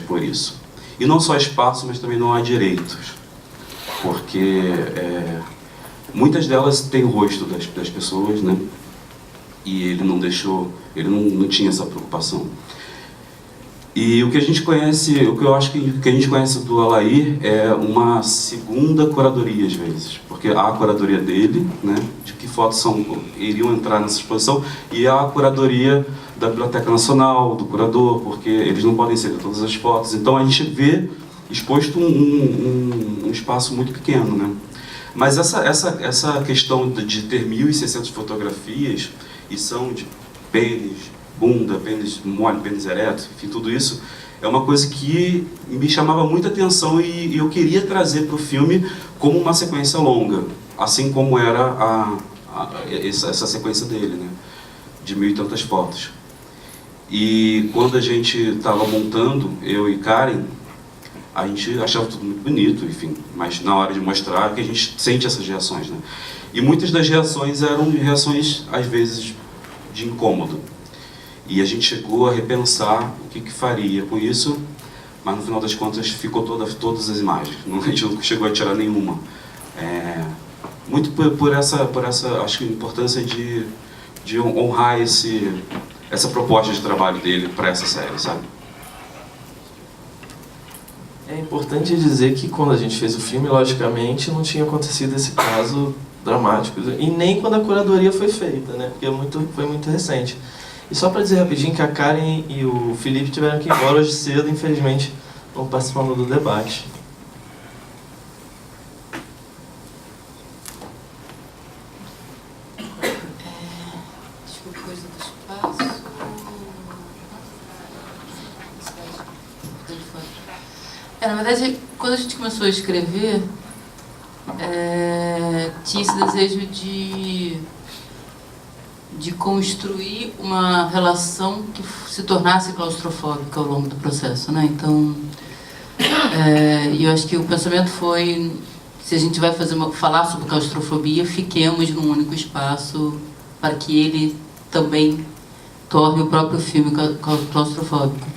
por isso. E não só espaço, mas também não há direitos, porque muitas delas têm o rosto das pessoas, né? E ele não deixou, ele não tinha essa preocupação. E o que a gente conhece, o que eu acho que a gente conhece do Alair é uma segunda curadoria às vezes, porque há a curadoria dele, né, de que fotos iriam entrar nessa exposição, e há a curadoria da Biblioteca Nacional, do curador, porque eles não podem ser de todas as fotos. Então a gente vê exposto um espaço muito pequeno, né? Mas essa questão de ter 1.600 fotografias, e são de pênis, bunda, pênis mole, pênis ereto, enfim, tudo isso é uma coisa que me chamava muita atenção e eu queria trazer para o filme como uma sequência longa, assim como era essa sequência dele, né, de 1.000 e tantas fotos. E quando a gente estava montando, eu e Karen, a gente achava tudo muito bonito, enfim, mas na hora de mostrar que a gente sente essas reações, né? E muitas das reações eram reações, às vezes, de incômodo. E a gente chegou a repensar o que faria com isso, mas no final das contas ficou todas as imagens. A gente não chegou a tirar nenhuma. Muito por essa acho que, importância de honrar essa proposta de trabalho dele para essa série, sabe? É importante dizer que quando a gente fez o filme, logicamente, não tinha acontecido esse caso dramático. E nem quando a curadoria foi feita, né? Porque foi muito recente. E só para dizer rapidinho que a Karen e o Felipe tiveram que ir embora hoje cedo, infelizmente, não participando do debate. Desculpa, coisa do espaço. Na verdade, quando a gente começou a escrever, tinha esse desejo de construir uma relação que se tornasse claustrofóbica ao longo do processo, né? Então, eu acho que o pensamento foi, se a gente vai falar sobre claustrofobia, fiquemos num único espaço para que ele também torne o próprio filme claustrofóbico.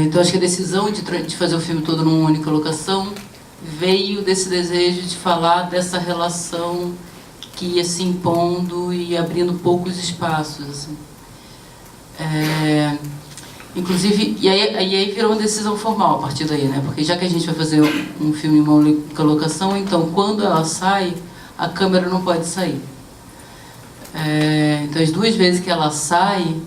Então, acho que a decisão de fazer o filme todo numa única locação veio desse desejo de falar dessa relação que ia se impondo e abrindo poucos espaços, assim. Inclusive, e aí virou uma decisão formal a partir daí, né? Porque já que a gente vai fazer um filme em uma única locação, então quando ela sai, a câmera não pode sair. Então as duas vezes que ela sai,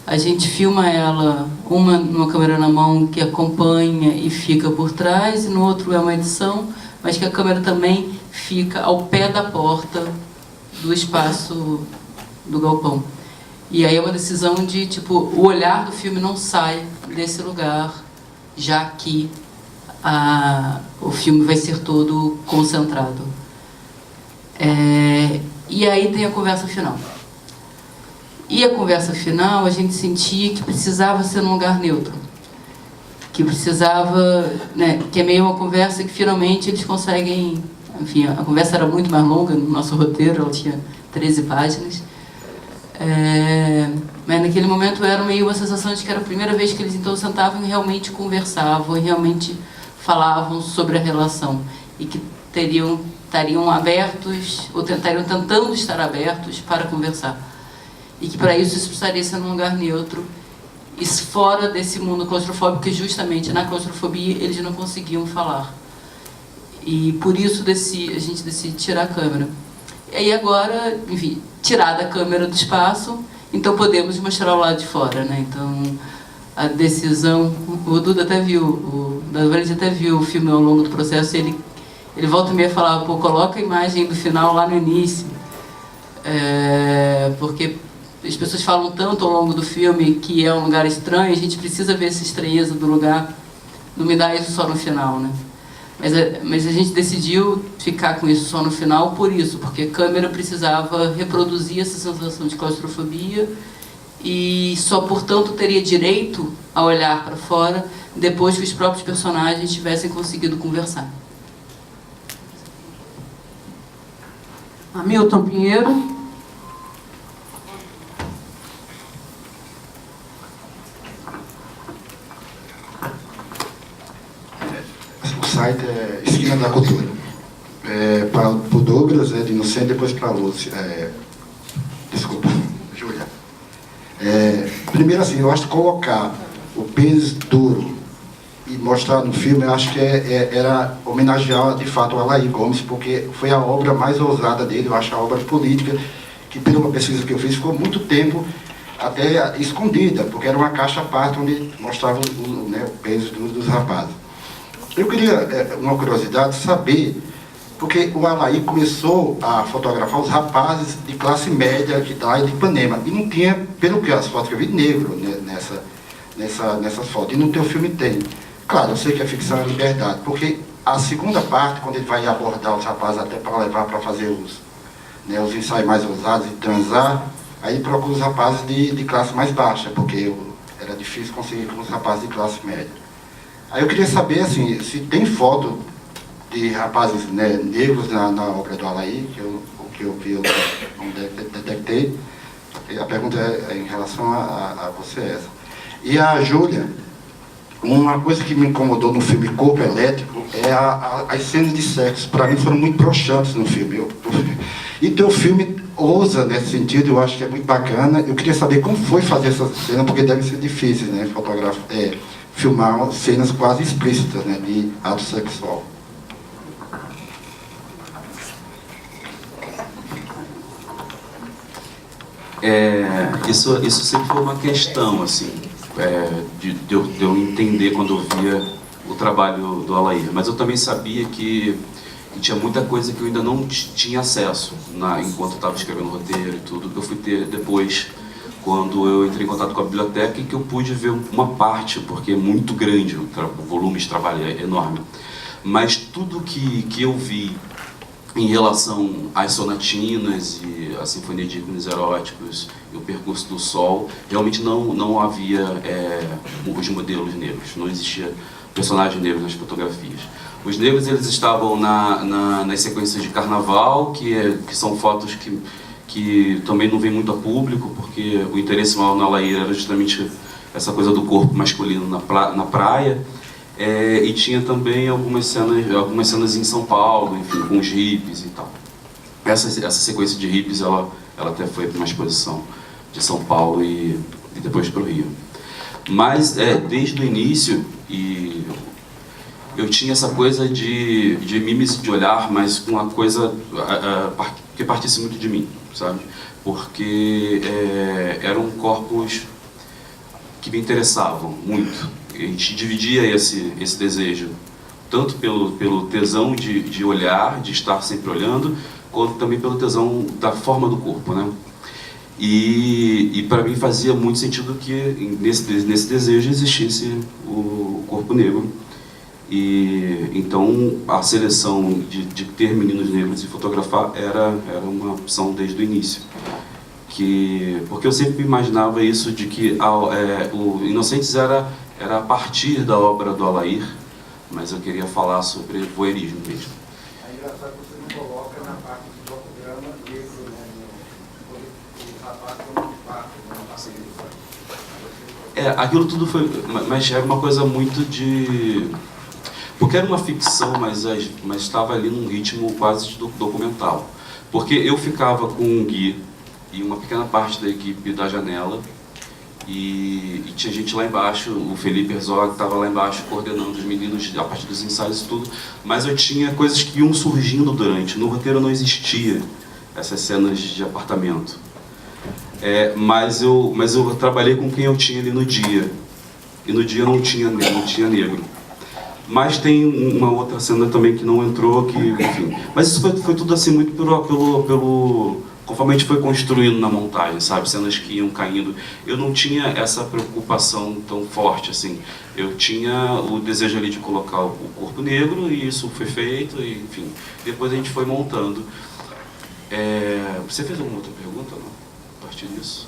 a gente filma ela, uma numa câmera na mão que acompanha e fica por trás, e no outro é uma edição, mas que a câmera também fica ao pé da porta do espaço do galpão. E aí é uma decisão de, tipo, o olhar do filme não sai desse lugar, já que o filme vai ser todo concentrado. E aí tem a conversa final. E a conversa final, a gente sentia que precisava ser num lugar neutro. Que precisava, né, que é meio uma conversa que finalmente eles conseguem... Enfim, a conversa era muito mais longa no nosso roteiro, ela tinha 13 páginas. Mas naquele momento era meio uma sensação de que era a primeira vez que eles então sentavam e realmente conversavam, e realmente falavam sobre a relação. E que estariam abertos, ou estariam tentando estar abertos para conversar. E que para isso precisaria ser num lugar neutro, e fora desse mundo claustrofóbico, que justamente na claustrofobia eles não conseguiam falar. E por isso a gente decide tirar a câmera. E aí agora, enfim, tirar da câmera do espaço, então podemos mostrar o lado de fora, né? Então a decisão, o Duda até viu, o David até viu o filme ao longo do processo, ele volta e meia falava, pô, coloca a imagem do final lá no início, porque as pessoas falam tanto ao longo do filme que é um lugar estranho, a gente precisa ver essa estranheza do lugar, não me dá isso só no final, né? Mas a gente decidiu ficar com isso só no final por isso, porque a câmera precisava reproduzir essa sensação de claustrofobia e só, portanto, teria direito a olhar para fora depois que os próprios personagens tivessem conseguido conversar. Hamilton Pinheiro. site é Esquina da Cultura. Para o Douglas, de Inocente, depois para a Lúcia. Desculpa, Júlia. Primeiro assim, eu acho que colocar o Pênis Duro e mostrar no filme, eu acho que era homenagear de fato o Alair Gomes, porque foi a obra mais ousada dele, eu acho a obra política, que pela pesquisa que eu fiz ficou muito tempo até escondida, porque era uma caixa à parte onde mostrava o pênis duro dos rapazes. Eu queria, uma curiosidade, saber, porque o Alair começou a fotografar os rapazes de classe média que lá de Ipanema, e não tinha, pelo que as fotos que eu vi, negro nessas fotos, e no teu filme tem. Claro, eu sei que a ficção é liberdade, porque a segunda parte, quando ele vai abordar os rapazes até para levar para fazer os ensaios mais ousados e transar, aí ele procura os rapazes de classe mais baixa, porque era difícil conseguir com os rapazes de classe média. Aí eu queria saber, assim, se tem foto de rapazes negros na obra do Alair, o que eu vi, eu não detectei. A pergunta é em relação a você essa. E a Júlia, uma coisa que me incomodou no filme Corpo Elétrico é as cenas de sexo. Para mim foram muito broxantes no filme. E teu filme ousa nesse sentido, eu acho que é muito bacana. Eu queria saber como foi fazer essas cenas, porque deve ser difícil, né? Filmar cenas quase explícitas, né, de ato sexual. Isso sempre foi uma questão, assim, de eu entender quando eu via o trabalho do Alair. Mas eu também sabia que tinha muita coisa que eu ainda não tinha acesso enquanto eu estava escrevendo o roteiro e tudo, que eu fui ter depois, quando eu entrei em contato com a biblioteca, e que eu pude ver uma parte, porque é muito grande, o volume de trabalho é enorme. Mas tudo que eu vi em relação às sonatinas e a Sinfonia de Ícones Eróticos e o Percurso do Sol, realmente não havia os modelos negros, não existia personagem negro nas fotografias. Os negros, eles estavam nas sequências de carnaval, que são fotos que também não vem muito a público, porque o interesse maior na Alair era justamente essa coisa do corpo masculino na praia. E tinha também algumas cenas em São Paulo, enfim, com os hippies e tal. Essa sequência de hippies, ela até foi para uma exposição de São Paulo e depois para o Rio. Mas desde o início, eu tinha essa coisa de mímica de olhar, mas com uma coisa que partisse muito de mim, sabe? Porque eram corpos que me interessavam muito. A gente dividia esse desejo, tanto pelo tesão de olhar, de estar sempre olhando, quanto também pelo tesão da forma do corpo, né? E para mim fazia muito sentido que nesse desejo existisse o corpo negro. E então a seleção de ter meninos negros e fotografar era uma opção desde o início. Porque eu sempre imaginava isso de que o Inocentes era a partir da obra do Alair, mas eu queria falar sobre voyeurismo mesmo. É engraçado que você não coloca na parte do docudrama negro, né? O rapaz como parte, aquilo tudo foi... Mas era uma coisa muito de... Porque era uma ficção, mas estava ali num ritmo quase de documental. Porque eu ficava com um Gui e uma pequena parte da equipe da janela, e tinha gente lá embaixo, o Felipe Herzog estava lá embaixo coordenando os meninos a partir dos ensaios e tudo, mas eu tinha coisas que iam surgindo durante. No roteiro não existia essas cenas de apartamento. Mas eu trabalhei com quem eu tinha ali no dia, e no dia não tinha negro. Mas tem uma outra cena também que não entrou, enfim. Mas isso foi tudo assim muito conforme a gente foi construindo na montagem, sabe? Cenas que iam caindo. Eu não tinha essa preocupação tão forte, assim. Eu tinha o desejo ali de colocar o corpo negro, e isso foi feito, e, enfim. Depois a gente foi montando. Você fez alguma outra pergunta, não? A partir disso?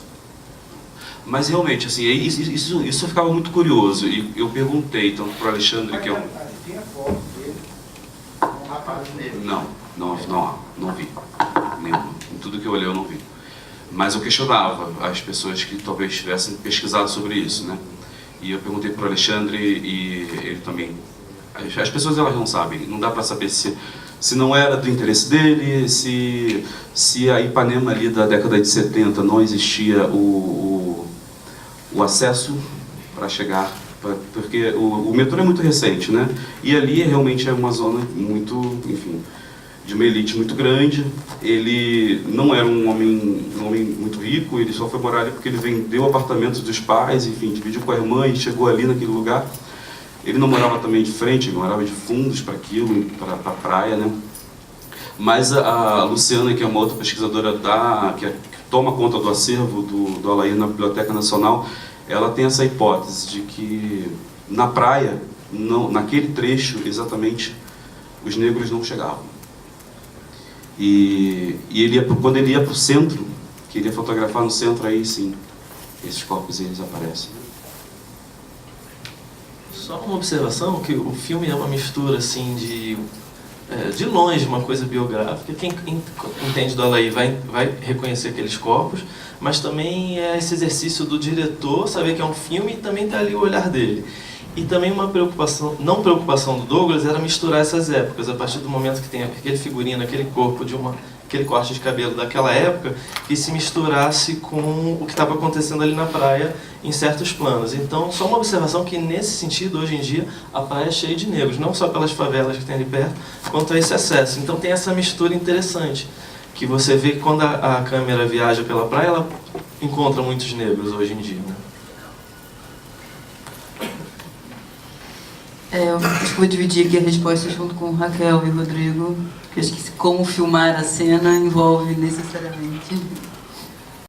Mas realmente, assim, isso eu ficava muito curioso. E eu perguntei, tanto para o Alexandre, que é um... Tinha foto dele com rapaz negro? Não vi. Nenhuma. Em tudo que eu olhei eu não vi. Mas eu questionava as pessoas que talvez tivessem pesquisado sobre isso, né? E eu perguntei para o Alexandre, e ele também as pessoas elas não sabem, não dá para saber se não era do interesse dele, se a Ipanema ali da década de 70 não existia o acesso para chegar, porque o metrô é muito recente, né? E ali realmente é uma zona muito, enfim, de uma elite muito grande. Ele não era um homem muito rico, ele só foi morar ali porque ele vendeu o apartamento dos pais, enfim, dividiu com a irmã e chegou ali naquele lugar. Ele não morava também de frente, ele morava de fundos para aquilo, para a praia, né? Mas a Luciana, que é uma outra pesquisadora que toma conta do acervo do Alair na Biblioteca Nacional, ela tem essa hipótese de que na praia, naquele trecho exatamente, os negros não chegavam. E quando ele ia para o centro, queria fotografar no centro, aí sim, esses corpos eles aparecem. Só uma observação, que o filme é uma mistura assim de longe, uma coisa biográfica. Quem entende do Alair vai reconhecer aqueles corpos, mas também é esse exercício do diretor saber que é um filme e também está ali o olhar dele. E também uma preocupação, não preocupação do Douglas, era misturar essas épocas, a partir do momento que tem aquele figurino, aquele corpo aquele corte de cabelo daquela época, que se misturasse com o que estava acontecendo ali na praia em certos planos. Então, só uma observação que nesse sentido, hoje em dia, a praia é cheia de negros, não só pelas favelas que tem ali perto, quanto a esse acesso. Então tem essa mistura interessante, que você vê que quando a câmera viaja pela praia, ela encontra muitos negros hoje em dia, né? Eu acho que vou dividir aqui a resposta junto com Raquel e Rodrigo, porque acho que como filmar a cena envolve necessariamente